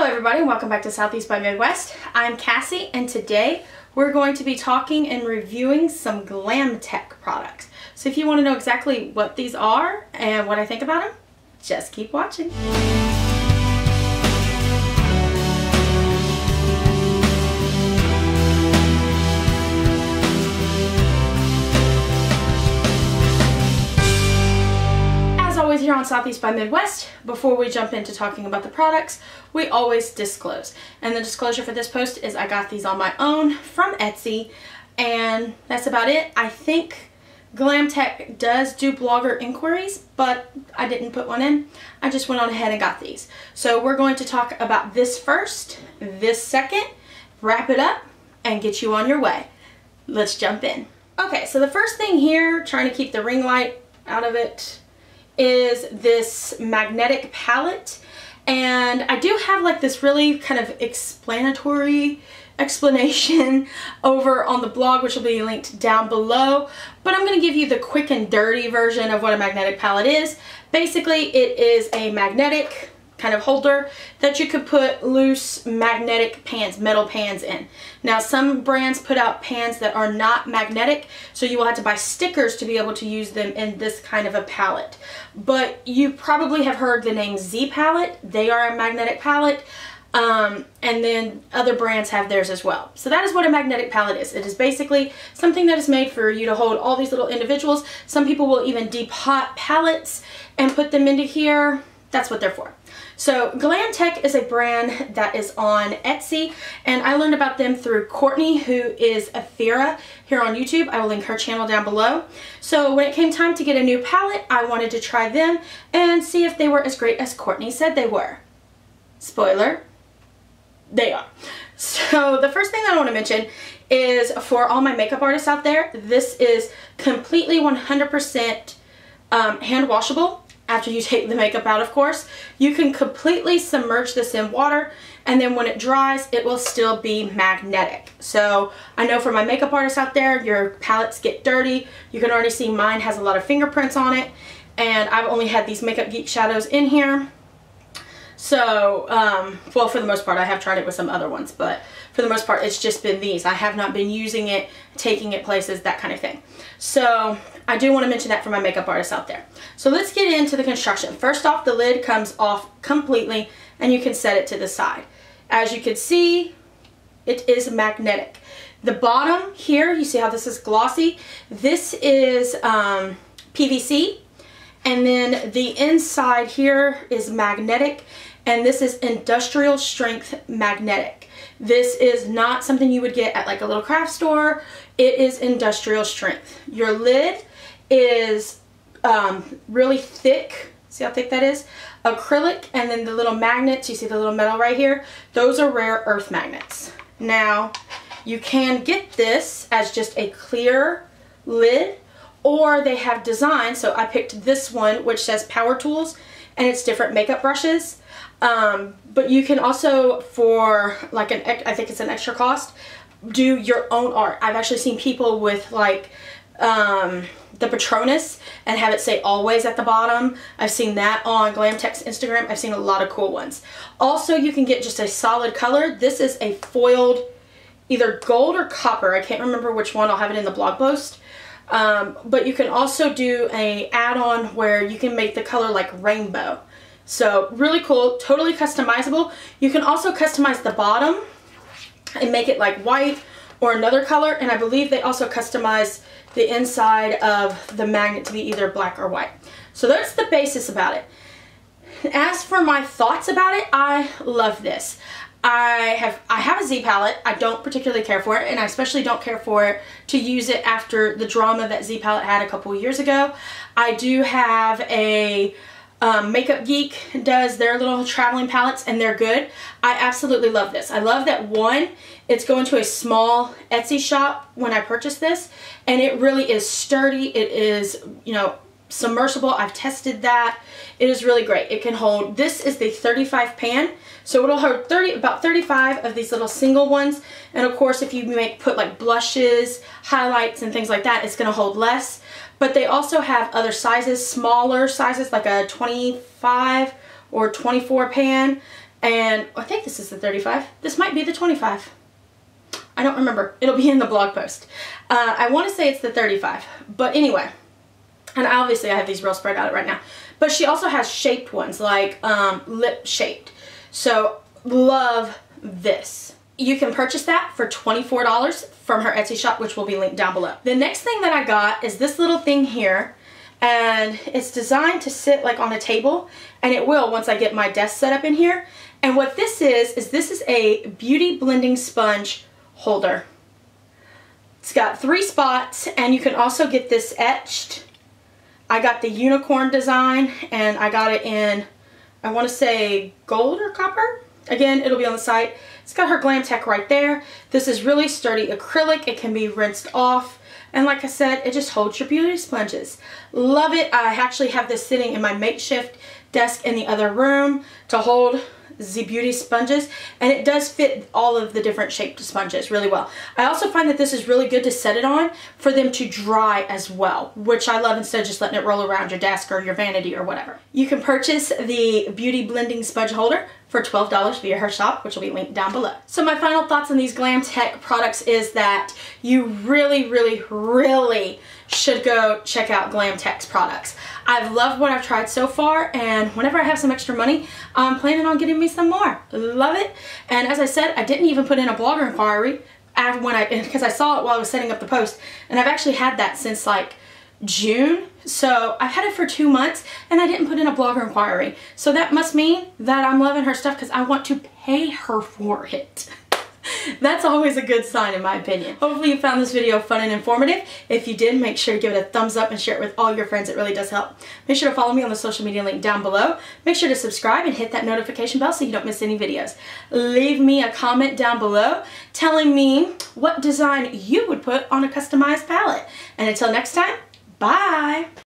everybody, and welcome back to Southeast by Midwest. I'm Cassie, and today we're going to be talking and reviewing some GlamTech products. So if you want to know exactly what these are and what I think about them, just keep watching. Here on Southeast by Midwest, before we jump into talking about the products, we always disclose. And the disclosure for this post is I got these on my own from Etsy, and that's about it. I think GlamTech does do blogger inquiries, but I didn't put one in. I just went on ahead and got these. So we're going to talk about this first, this second, wrap it up, and get you on your way. Let's jump in. Okay, so the first thing here, trying to keep the ring light out of it, is this magnetic palette, and I do have like this really kind of explanation over on the blog, which will be linked down below, but I'm going to give you the quick and dirty version of what a magnetic palette is. Basically, it is a magnetic kind of holder that you could put loose magnetic pans, metal pans in. Now some brands put out pans that are not magnetic, so you will have to buy stickers to be able to use them in this kind of a palette. But you probably have heard the name Z palette. They are a magnetic palette, and then other brands have theirs as well. So that is what a magnetic palette is. It is basically something that is made for you to hold all these little individuals. Some people will even depot palettes and put them into here. That's what they're for. So GlamTech is a brand that is on Etsy, and I learned about them through Courtney, who is Athera here on YouTube. I will link her channel down below. So when it came time to get a new palette, I wanted to try them and see if they were as great as Courtney said they were. Spoiler, they are. So the first thing I want to mention is for all my makeup artists out there, this is completely 100% hand washable. After you take the makeup out, of course, you can completely submerge this in water, and then when it dries, it will still be magnetic. So I know for my makeup artists out there, your palettes get dirty. You can already see mine has a lot of fingerprints on it, and I've only had these Makeup Geek shadows in here. So, well, for the most part, I have tried it with some other ones, but for the most part, it's just been these. I have not been using it, taking it places, that kind of thing. So I do want to mention that for my makeup artists out there. So let's get into the construction. First off, the lid comes off completely, and you can set it to the side. As you can see, it is magnetic. The bottom here, you see how this is glossy? This is PVC, and then the inside here is magnetic, and this is industrial strength magnetic. This is not something you would get at like a little craft store. It is industrial strength. Your lid is really thick. See how thick that is? Acrylic, and then the little magnets, you see the little metal right here? Those are rare earth magnets. Now, you can get this as just a clear lid, or they have designs. So I picked this one, which says Power Tools, and it's different makeup brushes. But you can also, for like I think it's an extra cost, do your own art. I've actually seen people with like the Patronus and have it say always at the bottom. I've seen that on GlamTech's Instagram. I've seen a lot of cool ones. Also, you can get just a solid color. This is a foiled either gold or copper. I can't remember which one. I'll have it in the blog post. But you can also do a add-on where you can make the color like rainbow. So really cool, totally customizable. You can also customize the bottom and make it like white or another color, and I believe they also customize the inside of the magnet to be either black or white. So that's the basis about it. As for my thoughts about it, I love this. I have a Z palette. I don't particularly care for it, and I especially don't care for it to use it after the drama that Z palette had a couple years ago. I do have a Makeup Geek does their little traveling palettes, and they're good. I absolutely love this. I love that, one, it's going to a small Etsy shop when I purchased this, and it really is sturdy. It is, you know, submersible. I've tested that. It is really great. It can hold, this is the 35 pan, so it'll hold about 35 of these little single ones, and of course if you put like blushes, highlights, and things like that, it's going to hold less. But they also have other sizes, smaller sizes, like a 25 or 24 pan, And I think this is the 35. This might be the 25. I don't remember. It'll be in the blog post. I want to say it's the 35. But anyway, and obviously I have these real spread out right now. But she also has shaped ones, like lip shaped. So love this. You can purchase that for $24 from her Etsy shop, which will be linked down below. The next thing that I got is this little thing here. And it's designed to sit like on a table, and it will once I get my desk set up in here. And what this is this is a beauty blending sponge holder. It's got 3 spots, and you can also get this etched. I got the unicorn design, and I got it in, I want to say gold or copper. Again, it'll be on the site. It's got her GlamTech right there. This is really sturdy acrylic. It can be rinsed off. And like I said, it just holds your beauty sponges. Love it. I actually have this sitting in my makeshift desk in the other room to hold the beauty sponges, and it does fit all of the different shaped sponges really well. I also find that this is really good to set it on for them to dry as well, which I love, instead of just letting it roll around your desk or your vanity or whatever. You can purchase the beauty blending sponge holder for $12 via her shop, which will be linked down below. So my final thoughts on these GlamTech products is that you really, really, really should go check out GlamTech's products. I've loved what I've tried so far, and whenever I have some extra money, I'm planning on getting me some more. Love it. And as I said, I didn't even put in a blogger inquiry because I saw it while I was setting up the post, and I've actually had that since like June. So I've had it for 2 months, and I didn't put in a blogger inquiry. So that must mean that I'm loving her stuff because I want to pay her for it. That's always a good sign in my opinion. Hopefully you found this video fun and informative. If you did, make sure to give it a thumbs up and share it with all your friends. It really does help. Make sure to follow me on the social media link down below. Make sure to subscribe and hit that notification bell so you don't miss any videos. Leave me a comment down below telling me what design you would put on a customized palette. And until next time, bye!